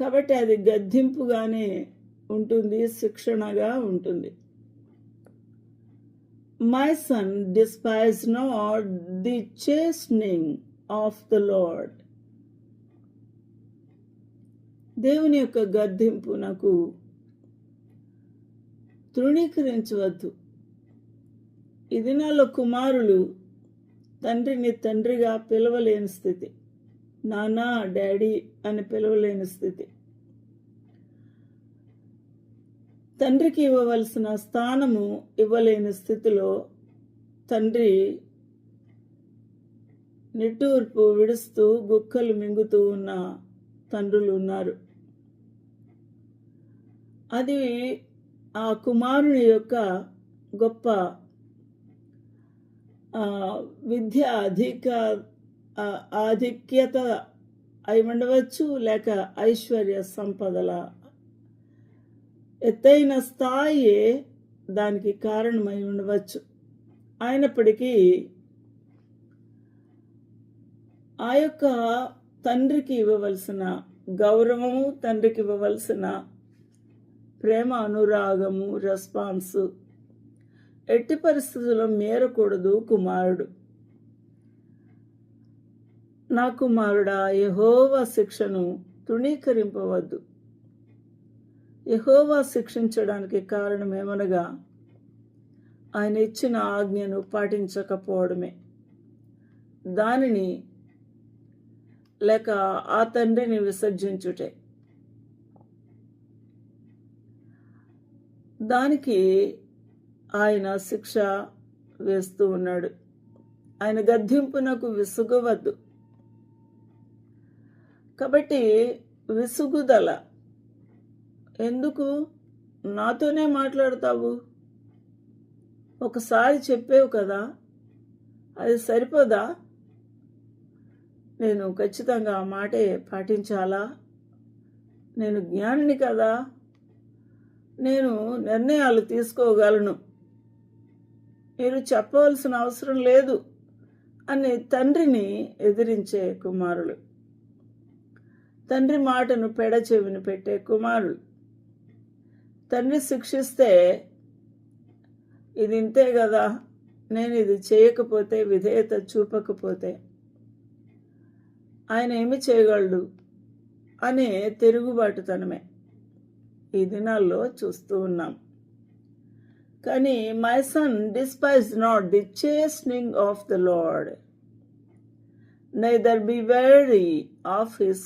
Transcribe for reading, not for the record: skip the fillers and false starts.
కాబట్టి అది గద్దింపుగానే ఉంటుంది, శిక్షణగా ఉంటుంది. My son despise not the chastening of the Lord. దేవుని యొక్క గద్దింపునకు తృణీకరించవద్దు. ఈ దినాల్లో కుమారులు తండ్రిని తండ్రిగా పిలవలేని స్థితి, నానా డాడీ అని పిలవలేని స్థితి. తండ్రికి ఇవ్వవలసిన స్థానము ఇవ్వలేని స్థితిలో తండ్రి నిట్టూర్పు విడుస్తూ గుక్కలు మింగుతూ ఉన్న తండ్రులు ఉన్నారు. అది ఆ కుమారుని యొక్క గొప్ప విద్య ఆధిక్యత అయి ఉండవచ్చు, లేక ఐశ్వర్య సంపదల ఎత్తైన స్థాయి దానికి కారణమై ఉండవచ్చు. అయినప్పటికీ ఆ యొక్క తండ్రికి ఇవ్వవలసిన గౌరవము, తండ్రికి ఇవ్వవలసిన ప్రేమ, అనురాగము, రెస్పాన్స్ ఎట్టి పరిస్థితుల్లో మేరకూడదు కుమారుడు. నా కుమారుడా, యెహోవా శిక్షను తృణీకరింపవద్దు. యెహోవా శిక్షించడానికి కారణమేమనగా ఆయన ఇచ్చిన ఆజ్ఞను పాటించకపోవడమే. దానిని లేక ఆ తండ్రిని విసర్జించుటే. దానికి ఆయన శిక్ష వేస్తూ ఉన్నాడు. ఆయన గద్దింపునకు విసుగవద్దు. కాబట్టి విసుగుదల ఎందుకు? నాతోనే మాట్లాడతావు, ఒకసారి చెప్పేవు కదా, అది సరిపోదా? నేను ఖచ్చితంగా ఆ మాటే పాటించాలా? నేను జ్ఞానిని కదా, నేను నిర్ణయాలు తీసుకోగలను, మీరు చెప్పవలసిన అవసరం లేదు అని తండ్రిని ఎదిరించే కుమారులు, తండ్రి మాటను పెడచెవిని పెట్టే కుమారులు. తండ్రి శిక్షిస్తే ఇది ఇంతే కదా, నేను ఇది చేయకపోతే, విధేయత చూపకపోతే ఆయన ఏమి చేయగలడు అనే తిరుగుబాటుతనమే ఈ దినాల్లో చూస్తూ ఉన్నాం. కానీ my son despise not the chastening of the lord, neither be weary of his